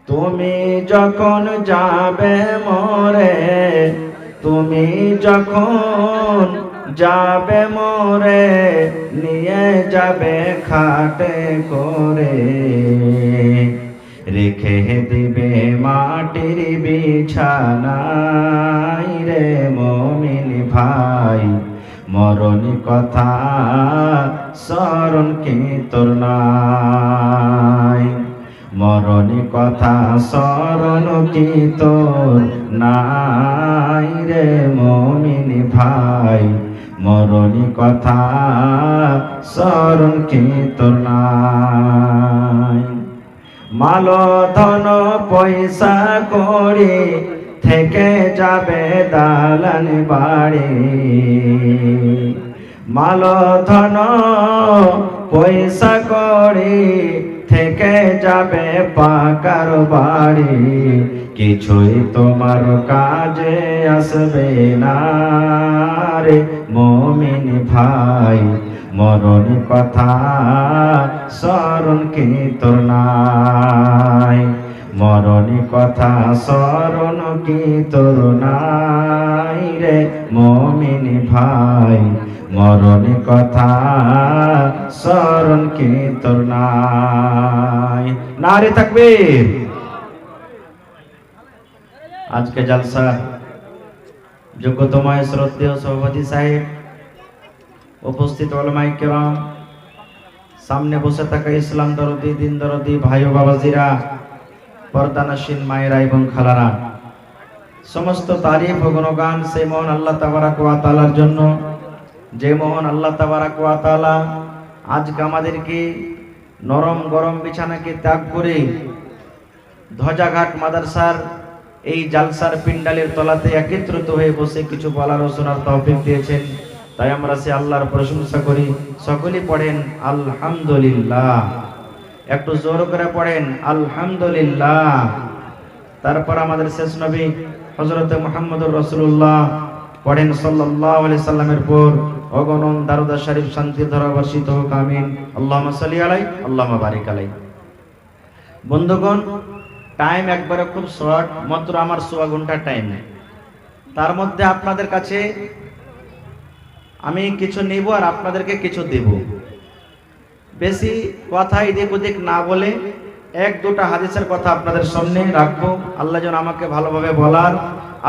তুমি যখন যাবে মরে, তুমি যখন যাবে মরে, নিয়ে যাবে খাটে করে, রেখে দিবে মাটির বিছানায় রে মুমিন ভাই, মরণ কথা স্মরণ কি তোর নাই? মরণ কথা স্মরণ কি তোর নাই রে মুমিন ভাই, মরণ কথা স্মরণ কি তোর নাই? মাল ধন পয়সা করি থেকে যাবে দালান বাড়ি, মাল ধন পয়সা করি থেকে যাবে পাকার বাড়ি, কিছুই তোমার কাজে আসবে না রে মুমিন ভাই, মরণ কথা স্মরণ কি তোর নাই? মরণ কথা স্মরণ কি তোর নাই রে মুমিন ভাই, মরণ কথা স্মরণ কি তোর নাই? নারে তাকবীর। আজকে জলসা যোগ্যতমায় শ্রদ্ধেয় সভাপতি সাহেব, উপস্থিত উলামায়ে কেরাম, সামনে বসে থাকা ইসলাম দরদি দিন দরদি ভাই ও বাবাজিরা, পর্দানশীন মায়েরা এবং খালারা, সমস্ত তারিফ ও গুণগান সেই মহান আল্লাহ তাবারাক ওয়া তাআলার জন্য, যে মহান আল্লাহ তাবারাক ওয়া তাআলা আজকে আমাদেরকে নরম গরম বিছানাকে ত্যাগ করে ধ্বজাঘাট মাদ্রাসার এই জালসার পিন্ডালের তলাতে একত্রিত হয়ে বসে কিছু বলার ও শোনার তৌফিক দিয়েছেন। তাই আমরা সে আল্লাহর প্রশংসা করি। সকলেই পড়েন আলহামদুলিল্লাহ, একটু জোর করে পড়েন আলহামদুলিল্লাহ। তারপর আমাদের শেষ নবী হযরত মুহাম্মদুর রাসূলুল্লাহ পড়েন সাল্লাল্লাহু আলাইহি সাল্লামের পর অগণন দারুদ শরীফ শান্তি ধারা বর্ষিত হোক, আমিন। আল্লাহুম্মা সাল্লি আলাইহি আল্লাহুম্মা বারিক আলাইহি। বন্ধুগণ, টাইম একবারে খুব শর্ট, মাত্র আমার 1.25 ঘন্টা টাইম। তার মধ্যে আপনাদের কাছে আমি কিছু নিব আর আপনাদেরকে কিছু দেব। বেশি কথা এদিক ওদিক না বলে এক দুটা হাদিসের কথা আপনাদের সামনে রাখবো। আল্লাহ যেন আমাকে ভালোভাবে বলার,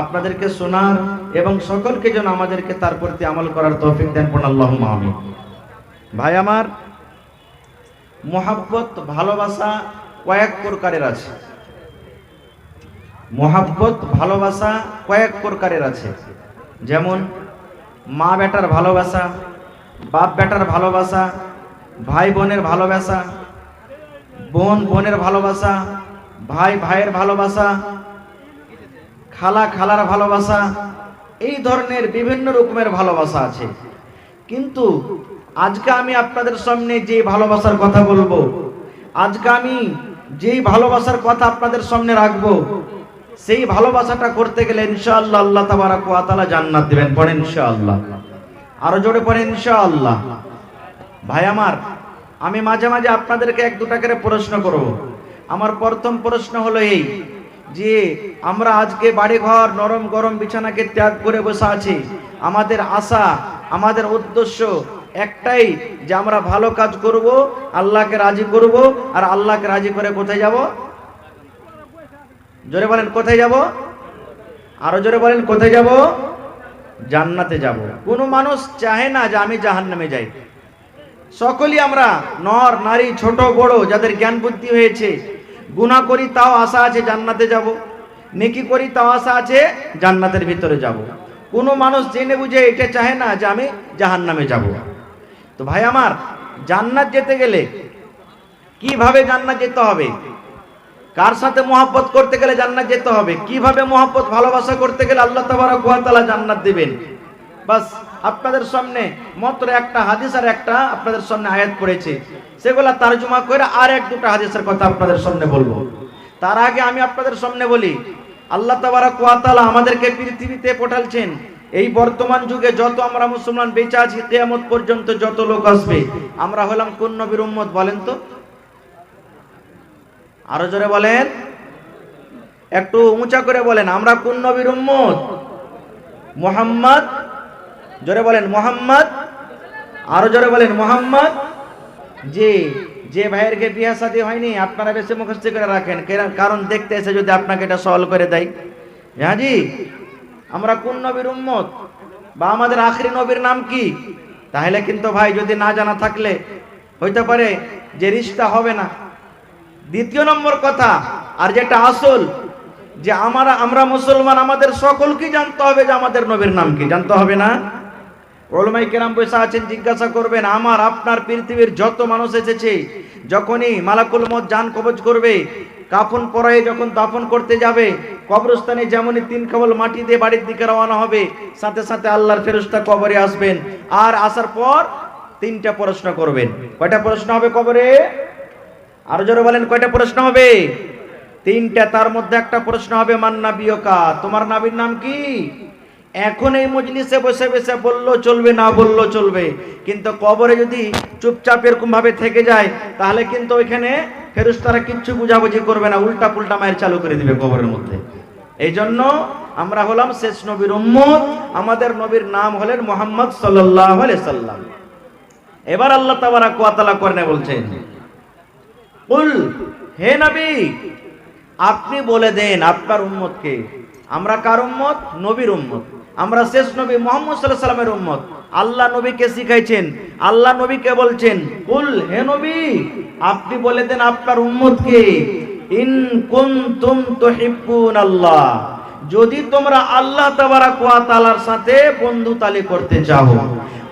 আপনাদেরকে শোনার এবং সকলকে যেন আমাদেরকে তার প্রতি আমল করার তৌফিক দেন। পড়ুন আল্লাহুম্মা আমিন। ভাই আমার, মুহাব্বত ভালোবাসা কয়েক প্রকারের আছে। মুহাব্বত ভালোবাসা কয়েক প্রকারের আছে। যেমন মা বেটার ভালোবাসা, বাপ বেটার ভালোবাসা, ভাই বোনের ভালোবাসা, বোন বোনের ভালোবাসা, ভাই ভাইয়ের ভালোবাসা, খালা খালার ভালোবাসা, এই ধরনের বিভিন্ন রকমের ভালোবাসা আছে। কিন্তু আজকে আমি আপনাদের সামনে যে ভালোবাসার কথা বলবো, আজকে আমি যেই ভালোবাসার কথা আপনাদের সামনে রাখবো, সেই ভালোবাসাটা করতে গেলে ইনশাআল্লাহ আল্লাহ তাবারাক ওয়া তাআলা জান্নাত দিবেন। পড়েন ইনশাআল্লাহ, আরো জোরে পড়েন ইনশাআল্লাহ। ভাই আমার, আমি মাঝে মাঝে আপনাদেরকে এক দুটা করে প্রশ্ন করব। আমার প্রথম প্রশ্ন হলো এই যে আমরা আজকে বাড়ি ঘর নরম গরম বিছানাকে ত্যাগ করে বসে আছি। আমাদের আশা, আমাদের উদ্দেশ্য একটাই যে আমরা ভালো কাজ করব, আল্লাহকে রাজি করব, আর আল্লাহকে রাজি করে কোথায় যাব? জোরে বলেন কোথায় যাব? আরো জোরে বলেন কোথায় যাব? জান্নাতে যাব। কোন মানুষ চায় না যে আমি জাহান্নামে যাই। সকলেই আমরা নর নারী ছোট বড় যাদের জ্ঞান বুদ্ধি হয়েছে, গুনাহ করি তাও আশা আছে জান্নাতে যাব, নেকি করি তাও আশা আছে জান্নাতের ভিতরে যাব। কোন মানুষ জেনে বুঝে এটা চায় না যে আমি জাহান্নামে যাব। তো ভাই আমার, জান্নাত যেতে গেলে কিভাবে জান্নাত যেতে হবে? কার সাথে মহব্বত করতে গেলে জান্নাত যেতে হবে? কিভাবে মহব্বত ভালোবাসা করতে গেলে আল্লাহ তাবারক ওয়া তাআলা জান্নাত দিবেন? বাস আপনাদের সামনে মাত্র একটা হাদিস আর একটা আপনাদের সামনে আয়াত পড়েছে, সেগুলা তরজমা করে আর এক দুটা হাদিসের কথা আপনাদের সামনে বলবো। তার আগে আমি আপনাদের সামনে বলি, আল্লাহ তাবারক ওয়া তাআলা আমাদেরকে পৃথিবীতে পাঠালছেন। এই বর্তমান যুগে যত আমরা মুসলমান বেঁচে আছি, কিয়ামত পর্যন্ত যত লোক আসবে, আমরা হলাম কোন নবীর উম্মত বলেন তো? আরো জোরে বলেন। একটু উঁচা করে বলেন, আমরা কোন নবীর উম্মত? মুহাম্মদ। জোরে বলেন মুহাম্মদ। আরো জোরে বলেন মুহাম্মদ। জি, যে ভাইয়েরকে বিয়ে শাদী হয়নি আপনারা বেশি মুখস্থ করে রাখেন, কারণ দেখতে এসে যদি আপনাকে এটা সলভ করে দেয়। হ্যাঁ জি, আমরা কোন নবীর উম্মত বা আমাদের আখরি নবীর নাম কি, তাহলে কিন্তু ভাই যদি না জানা থাকলে হইতে পারে যে রিশতা হবে না। দ্বিতীয় নম্বর কথা, আর যেটা আসল, যে আমরা মুসলমান, আমাদের সকলকে জানতে হবে যে আমাদের নবীর নাম কি, জানতে হবে না? ওলামায়ে কেরাম বসে আছেন, জিজ্ঞাসা করবেন, আমার আপনার পৃথিবীর যত মানুষ এসেছে, যখনই মালাকুল মউত জান কবজ করবে, কাফন পরায়ে যখন দাফন করতে যাবে, কবরস্থানে যেমনই 3 কবল মাটি দিয়ে বাড়ির দিকে রওনা হবে, সাথে সাথে আল্লাহর ফেরেশতা কবরে আসবেন, আর আসার পর 3টা প্রশ্ন করবেন। কয়টা প্রশ্ন হবে কবরে? আরো জোরে বলেন, কয়টা প্রশ্ন হবে? 3টা। তার মধ্যে একটা প্রশ্ন হবে, মান নাবিয়ুকা, তোমার নবীর নাম কি? এখন এই মজলিসে বসে বসে বললো চলবে, না বললো চলবে, কিন্তু কবরে যদি চুপচাপ এরকম ভাবে থেকে যায়, তাহলে কিন্তু ওইখানে ফেরেশতারা কিচ্ছু বুঝাবুঝি করবে না, উল্টা পুল্টা মায়ের চালু করে দিবে কবরের মধ্যে। এই জন্য আমরা হলাম শেষ নবীর উম্মত, আমাদের নবীর নাম হলেন মুহাম্মদ সাল্লাল্লাহু আলাইহি সাল্লাম। এবার আল্লাহ তাবারাক ওয়া তাআলা কোরআনে বলছেন, কুল, হে নবী আপনি বলে দেন আপনার উম্মতকে, আমরা কার উম্মত? নবীর উম্মত। আমরা শেষ নবী মুহাম্মদ সাল্লাল্লাহু আলাইহি সাল্লামের উম্মত। আল্লাহ নবীকে শিখাইছেন, আল্লাহ নবীকে বলছেন, কুল, হে নবী আপনি বলে দেন আপনার উম্মতকে, ইন কুনতুম তুহিব্বুনাল্লাহ, যদি তোমরা আল্লাহ তাবারাক ওয়া তাআলার সাথে বন্ধুতালি করতে চাও,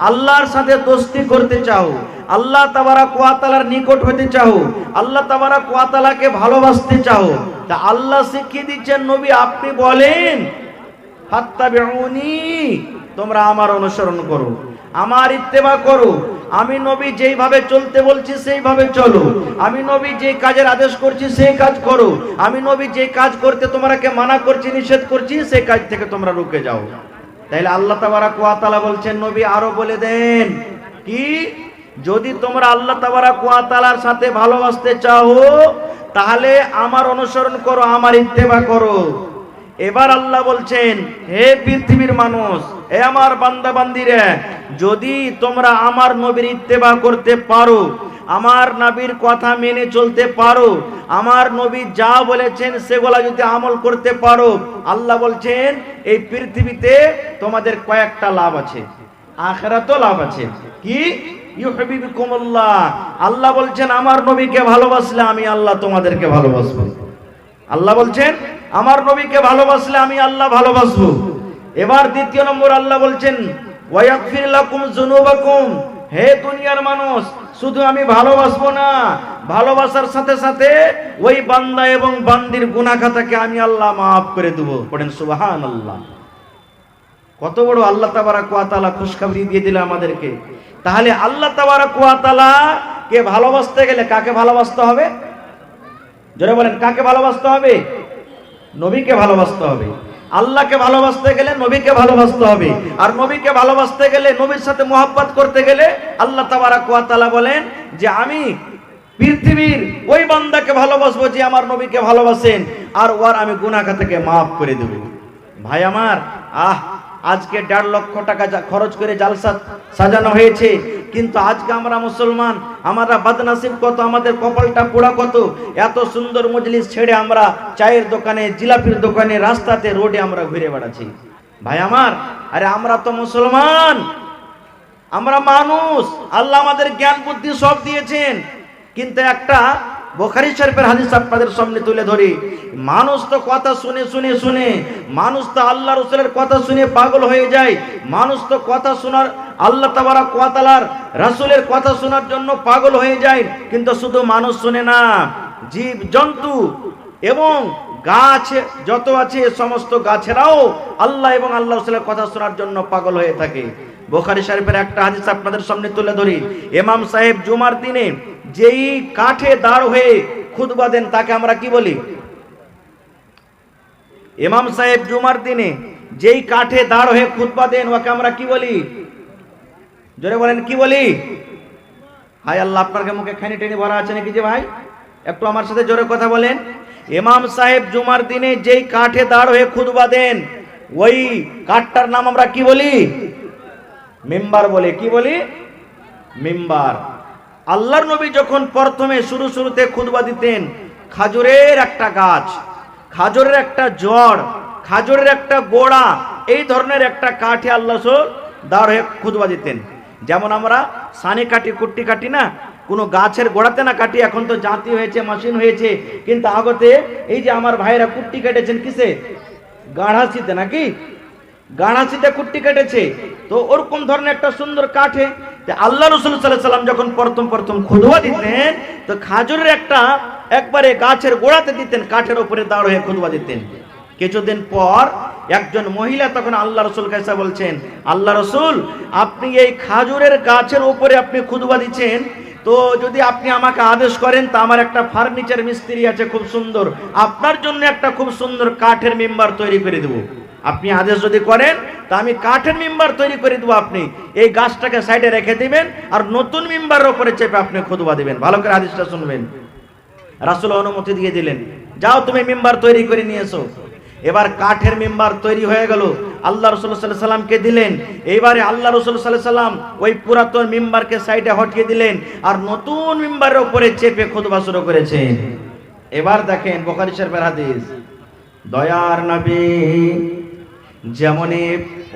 আল্লাহর সাথে দোস্তি করতে চাও, আল্লাহ তাবারাক ওয়া তাআলার নিকট হতে চাও, আল্লাহ তাবারাক ওয়া তাআলাকে ভালোবাসতে চাও, তা আল্লাহ শিখিয়ে দিচ্ছেন নবী আপনি বলেন, ফাত্তাবিউনি, তোমরা আমার অনুসরণ করো, আমার ইত্তেবা করো, আমি নবী যেইভাবে চলতে বলছি সেইভাবে চলো, আমি নবী যে কাজের আদেশ করছি সেই কাজ করো, আমি নবী যে কাজ করতে তোমাকে মানা করছি, নিষেধ করছি, সেই কাজ থেকে তোমরা রুকে যাও। তাইলে আল্লাহ তাবারাক ওয়া তাআলা বলছেন নবী আরো বলে দেন কি, যদি তোমরা আল্লাহ তাবারাক ওয়া তাআলার সাথে ভালোবাসতে চাও তাহলে আমার অনুসরণ করো, আমার ইত্তেবা করো। এবার আল্লাহ বলছেন, হে পৃথিবীর মানুষ, হে আমার বান্দা বান্দিরা, যদি তোমরা আমার নবীর ইত্তেবা করতে পারো, আমার নবীর কথা মেনে চলতে পারো, আমার নবী যা বলেছেন সেগুলা যদি আমল করতে পারো, আল্লাহ বলছেন এই পৃথিবীতে তোমাদের কয়েকটা লাভ আছে, আখিরাতেও লাভ আছে। কি? ইউহিব্বুকুমুল্লাহ, আল্লাহ বলছেন আমার নবীকে ভালোবাসলে আমি আল্লাহ তোমাদেরকে ভালোবাসবো। আল্লাহ বলছেন আমার নবীকে ভালোবাসলে আমি আল্লাহ ভালোবাসবো। এবার দ্বিতীয় নম্বর আল্লাহ বলছেন, ওয়ায়াগফির লাকুম যুনুবাকুম, হে দুনিয়ার মানুষ, শুধু আমি ভালোবাসবো না, ভালোবাসার সাথে সাথে ওই বান্দা এবং বান্দির গুনাহ খাতাকে আমি আল্লাহ মাফ করে দেব। পড়েন সুবহানাল্লাহ। কত বড় আল্লাহ তাবারাক ওয়া তাআলা খুশখবরি দিয়ে দিল আমাদেরকে। তাহলে আল্লাহ তাবারাক ওয়া তাআলা কে ভালোবাসতে গেলে কাকে ভালোবাসতে হবে? জোরে বলেন, কাকে ভালোবাসতে হবে? নবীকে ভালোবাসতে হবে। আল্লাহকে ভালোবাসতে গেলে নবীকে ভালোবাসতে হবে, আর নবীকে ভালোবাসতে গেলে, নবীর সাথে মোহাব্বত করতে গেলে আল্লাহ তাবারাক ওয়া তাআলা বলেন যে আমি পৃথিবীর ওই বান্দাকে ভালোবাসবো যে আমার নবীকে ভালোবাসেন, আর ওর আমি গুনাহ খাতাকে মাফ করে দেব। ভাই আমার, আজকে 1.5 লক্ষ টাকা খরচ করে জালসা সাজানো হয়েছে, কিন্তু আজকে আমরা মুসলমান, আমরা বদনসিব কত, আমাদের কপালটা পোড়া কত, এত সুন্দর মজলিস ছেড়ে আমরা চায়ের দোকানে, জিলাপির দোকানে, রাস্তাতে, রোডে আমরা ঘুরে বেড়াচ্ছি। ভাই আমার, আরে আমরা তো মুসলমান, আমরা মানুষ, আল্লাহ আমাদের জ্ঞান বুদ্ধি সব দিয়েছেন, কিন্তু একটা বুখারী শরীফের হাদিস আপনাদের সামনে তুলে ধরি। মানুষ তো কথা শুনে শুনে শুনে, মানুষ তো আল্লাহ রাসূলের কথা শুনে পাগল হয়ে যায়, মানুষ তো কথা শোনার, আল্লাহ তাবারাক ওয়া তাআলার রাসূলের কথা শোনার জন্য পাগল হয়ে যায়, কিন্তু শুধু মানুষ শুনে না, জীব জন্তু এবং গাছ যত আছে সমস্ত গাছেরাও আল্লাহ এবং আল্লাহ রাসূলের কথা শোনার জন্য পাগল হয়ে থাকে। বুখারী শরীফের একটা হাদিস আপনাদের সামনে তুলে ধরি। ইমাম সাহেব জুমার দিনে যেই কাঠে দাঁড় হয়ে খুতবা দেন তাকে আমরা কি বলি? ইমাম সাহেব জুমার দিনে যেই কাঠে দাঁড় হয়ে খুতবা দেন ওকে আমরা কি বলি? জোরে বলেন, কি বলি? হায় আল্লাহ, আপনার মুখে খানি টেনে ভরা আছে নাকি যে ভাই? একটু আমার সাথে জোরে কথা বলেন। ইমাম সাহেব জুমার দিনে যেই কাঠে দাঁড় হয়ে খুতবা দেন, ওই কাঠটার নাম আমরা কি বলি? মিম্বার বলে। কি বলি? মিম্বার। আল্লাহর নবী যখন প্রথমে শুরুতে খুতবা দিতেন, খাজুরের একটা গাছ, খাজুরের একটা জড়, খাজুরের একটা গোড়া, এই ধরনের একটা কাঠে আল্লাহ রাসূল দাঁড় হয়ে খুতবা দিতেন। যেমন আমরা সানে কাটি, কুট্টি কাটি না, কোনো গাছের গোড়াতে না কাটি, এখন তো জাতি হয়েছে, মেশিন হয়েছে, কিন্তু আগতে এই যে আমার ভাইরা কুট্টি কেটেছেন কিসে? গাড়াচিতে, নাকি গাড়াচিতে কুট্টি কেটেছে। তো ওরকম ধরনের একটা সুন্দর কাঠে আল্লাহ রাসূল সাল্লাল্লাহু আলাইহি ওয়াসাল্লাম যখন প্রথম খুতবা দিতেন, তো খাজুরের একটা একবারে গাছের গোড়াতে দিতেন, কাঠের উপরে দাঁড় হয়ে খুতবা দিতেন। কিছুদিন পর একজন মহিলা তখন আল্লাহ রাসূল কাছে বলছেন, আল্লাহ রাসূল, আপনি এই খাজুরের গাছের উপরে আপনি খুতবা দিচ্ছেন, তো যদি আপনি আমাকে আদেশ করেন, তা আমার একটা ফার্নিচার মিস্ত্রি আছে খুব সুন্দর, আপনার জন্য একটা খুব সুন্দর কাঠের মিম্বার তৈরি করে দেব। আপনি আদেশ যদি করেন, তা আমি কাঠের মিম্বার তৈরি করে দেবো। আপনি এই গাছটাকে সাইডে রেখে দিবেন, আর নতুন মিম্বারের উপরে চেপে আপনি খুতবা দিবেন। ভালো করে হাদিসটা শুনবেন। রাসূল অনুমতি দিয়ে দিলেন, যাও তুমি মিম্বার তৈরি করে নিয়ে এসো। এবার কাঠের মিম্বার তৈরি হয়ে গেল, আল্লাহ রাসূল সাল্লাল্লাহু আলাইহি সাল্লামকে দিলেন। এইবারে আল্লাহ রাসূল সাল্লাল্লাহু আলাইহি সাল্লাম ওই পুরাতন মিম্বারকে সাইডে হটিয়ে দিলেন, আর নতুন মিম্বারের উপরে চেপে খুতবা শুরু করেছেন। এবার দেখেন বুখারী শরীফের হাদিস, দয়ার নবী যেমনই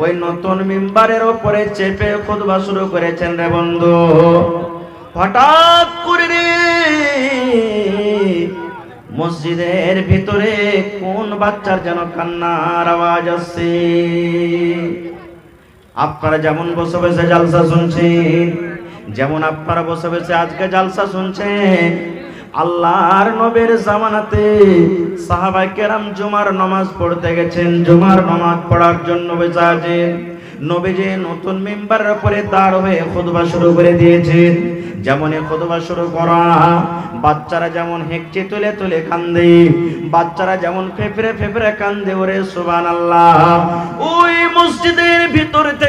ওই নতুন মিম্বারের উপরে চেপে খুতবা শুরু করেছেন রে বন্ধু, হঠাৎ করে মসজিদের ভিতরে কোন বাচ্চার যেন কান্নার আওয়াজ আসছে। আপনারা যেমন বসে বসে জালসা শুনছেন, যেমন আপনারা বসে বসে আজকে জালসা শুনছেন, আল্লাহর নবীর জামানাতে সাহাবায়ে কেরাম জুমার নামাজ পড়তে গেছেন, জুমার নামাজ পড়ার জন্য বসে আছেন। নবীজি নতুন মিম্বারের উপরে দাঁড় হয়ে খুতবা শুরু করে দিয়েছেন। যেমনই খুতবা শুরু করা, বাচ্চারা যেমন হেঁকচে তুলে তুলে কান্দে, বাচ্চারা যেমন ফেফড়ে ফেফড়ে কান্দে, ওরে সুবহানাল্লাহ। ওই মসজিদের ভিতর থেকে